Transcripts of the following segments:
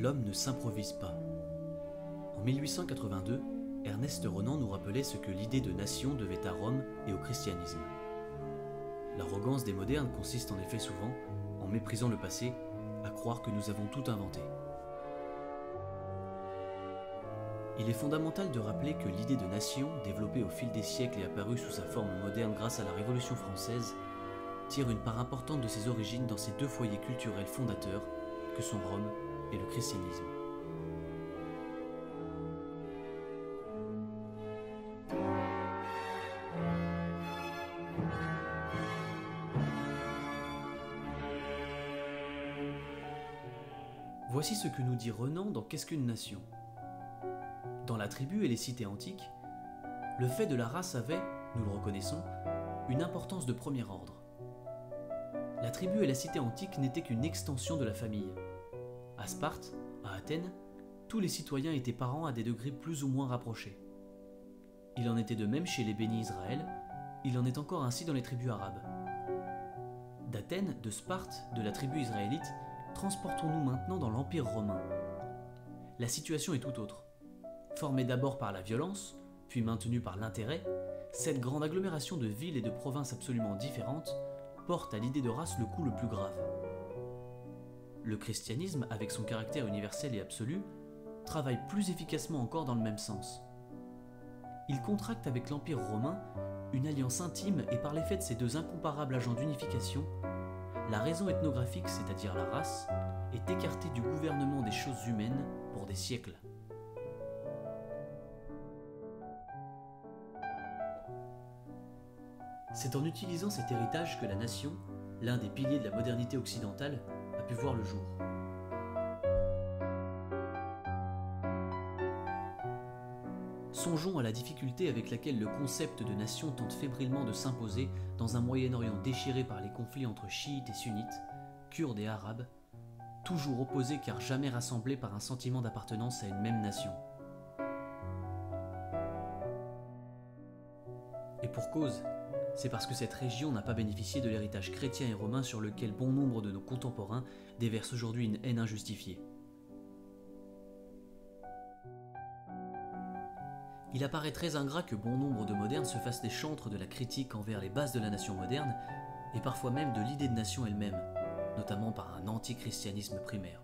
L'homme ne s'improvise pas. En 1882, Ernest Renan nous rappelait ce que l'idée de nation devait à Rome et au christianisme. L'arrogance des modernes consiste en effet souvent, en méprisant le passé, à croire que nous avons tout inventé. Il est fondamental de rappeler que l'idée de nation, développée au fil des siècles et apparue sous sa forme moderne grâce à la Révolution française, tire une part importante de ses origines dans ces deux foyers culturels fondateurs que sont Rome et le christianisme. Voici ce que nous dit Renan dans Qu'est-ce qu'une nation ? Dans la tribu et les cités antiques, le fait de la race avait, nous le reconnaissons, une importance de premier ordre. La tribu et la cité antique n'étaient qu'une extension de la famille. À Sparte, à Athènes, tous les citoyens étaient parents à des degrés plus ou moins rapprochés. Il en était de même chez les bénis Israël, il en est encore ainsi dans les tribus arabes. D'Athènes, de Sparte, de la tribu israélite, transportons-nous maintenant dans l'Empire romain. La situation est tout autre. Formée d'abord par la violence, puis maintenue par l'intérêt, cette grande agglomération de villes et de provinces absolument différentes porte à l'idée de race le coup le plus grave. Le christianisme, avec son caractère universel et absolu, travaille plus efficacement encore dans le même sens. Il contracte avec l'Empire romain une alliance intime et par l'effet de ces deux incomparables agents d'unification, la raison ethnographique, c'est-à-dire la race, est écartée du gouvernement des choses humaines pour des siècles. C'est en utilisant cet héritage que la nation, l'un des piliers de la modernité occidentale, a pu voir le jour. Songeons à la difficulté avec laquelle le concept de nation tente fébrilement de s'imposer dans un Moyen-Orient déchiré par les conflits entre chiites et sunnites, kurdes et arabes, toujours opposés car jamais rassemblés par un sentiment d'appartenance à une même nation. Et pour cause, c'est parce que cette région n'a pas bénéficié de l'héritage chrétien et romain sur lequel bon nombre de nos contemporains déversent aujourd'hui une haine injustifiée. Il apparaît très ingrat que bon nombre de modernes se fassent des chantres de la critique envers les bases de la nation moderne, et parfois même de l'idée de nation elle-même, notamment par un antichristianisme primaire.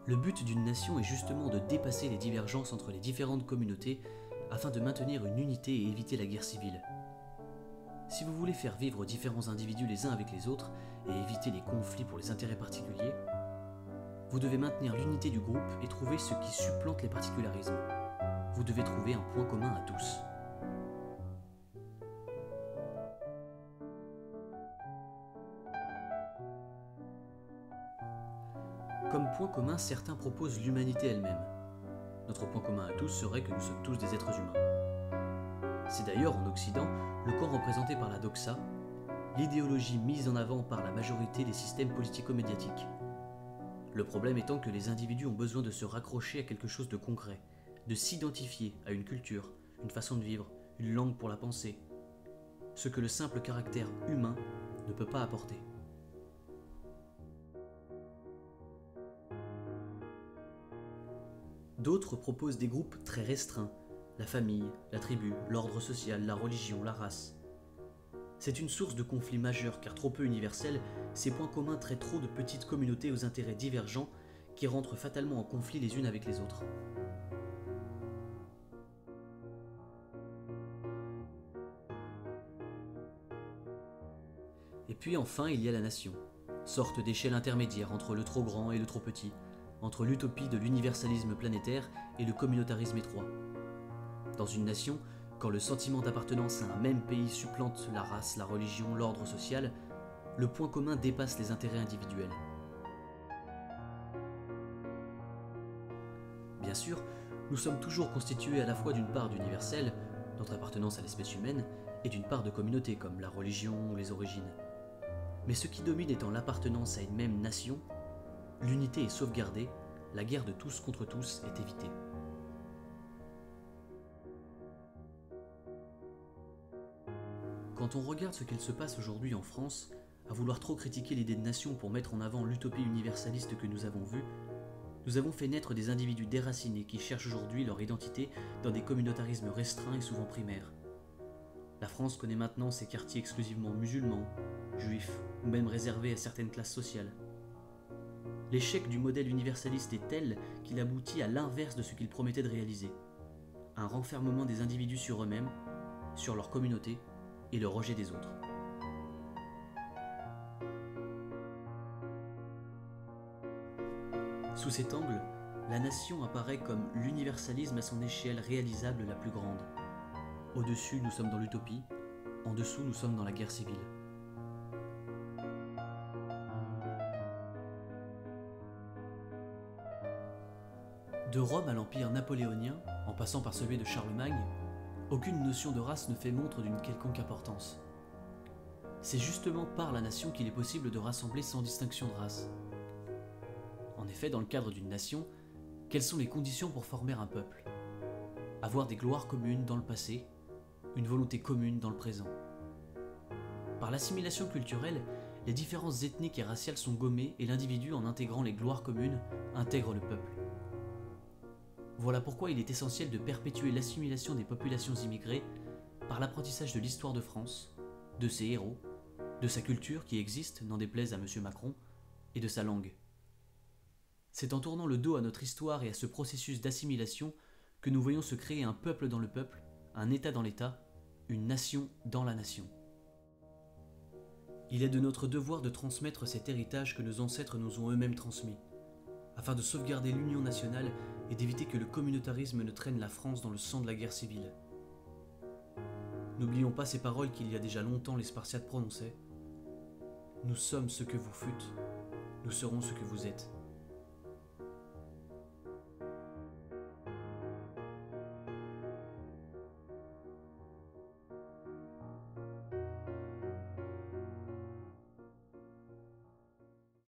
Le but d'une nation est justement de dépasser les divergences entre les différentes communautés afin de maintenir une unité et éviter la guerre civile. Si vous voulez faire vivre différents individus les uns avec les autres et éviter les conflits pour les intérêts particuliers, vous devez maintenir l'unité du groupe et trouver ce qui supplante les particularismes. Vous devez trouver un point commun à tous. Comme point commun, certains proposent l'humanité elle-même. Notre point commun à tous serait que nous sommes tous des êtres humains. C'est d'ailleurs en Occident le camp représenté par la doxa, l'idéologie mise en avant par la majorité des systèmes politico-médiatiques. Le problème étant que les individus ont besoin de se raccrocher à quelque chose de concret, de s'identifier à une culture, une façon de vivre, une langue pour la pensée, ce que le simple caractère humain ne peut pas apporter. D'autres proposent des groupes très restreints, la famille, la tribu, l'ordre social, la religion, la race. C'est une source de conflits majeurs car trop peu universels, ces points communs traitent trop de petites communautés aux intérêts divergents qui rentrent fatalement en conflit les unes avec les autres. Et puis enfin il y a la nation, sorte d'échelle intermédiaire entre le trop grand et le trop petit, entre l'utopie de l'universalisme planétaire et le communautarisme étroit. Dans une nation, quand le sentiment d'appartenance à un même pays supplante la race, la religion, l'ordre social, le point commun dépasse les intérêts individuels. Bien sûr, nous sommes toujours constitués à la fois d'une part d'universel, notre appartenance à l'espèce humaine, et d'une part de communauté comme la religion ou les origines. Mais ce qui domine étant l'appartenance à une même nation, l'unité est sauvegardée, la guerre de tous contre tous est évitée. Quand on regarde ce qu'il se passe aujourd'hui en France, à vouloir trop critiquer l'idée de nation pour mettre en avant l'utopie universaliste que nous avons vue, nous avons fait naître des individus déracinés qui cherchent aujourd'hui leur identité dans des communautarismes restreints et souvent primaires. La France connaît maintenant ses quartiers exclusivement musulmans, juifs ou même réservés à certaines classes sociales. L'échec du modèle universaliste est tel qu'il aboutit à l'inverse de ce qu'il promettait de réaliser. Un renfermement des individus sur eux-mêmes, sur leur communauté et le rejet des autres. Sous cet angle, la nation apparaît comme l'universalisme à son échelle réalisable la plus grande. Au-dessus, nous sommes dans l'utopie, en dessous, nous sommes dans la guerre civile. De Rome à l'empire napoléonien, en passant par celui de Charlemagne, aucune notion de race ne fait montre d'une quelconque importance. C'est justement par la nation qu'il est possible de rassembler sans distinction de race. En effet, dans le cadre d'une nation, quelles sont les conditions pour former un peuple ? Avoir des gloires communes dans le passé, une volonté commune dans le présent. Par l'assimilation culturelle, les différences ethniques et raciales sont gommées et l'individu, en intégrant les gloires communes, intègre le peuple. Voilà pourquoi il est essentiel de perpétuer l'assimilation des populations immigrées par l'apprentissage de l'histoire de France, de ses héros, de sa culture qui existe, n'en déplaise à M. Macron, et de sa langue. C'est en tournant le dos à notre histoire et à ce processus d'assimilation que nous voyons se créer un peuple dans le peuple, un État dans l'État, une nation dans la nation. Il est de notre devoir de transmettre cet héritage que nos ancêtres nous ont eux-mêmes transmis, afin de sauvegarder l'union nationale et d'éviter que le communautarisme ne traîne la France dans le sang de la guerre civile. N'oublions pas ces paroles qu'il y a déjà longtemps les Spartiates prononçaient. Nous sommes ce que vous fûtes, nous serons ce que vous êtes.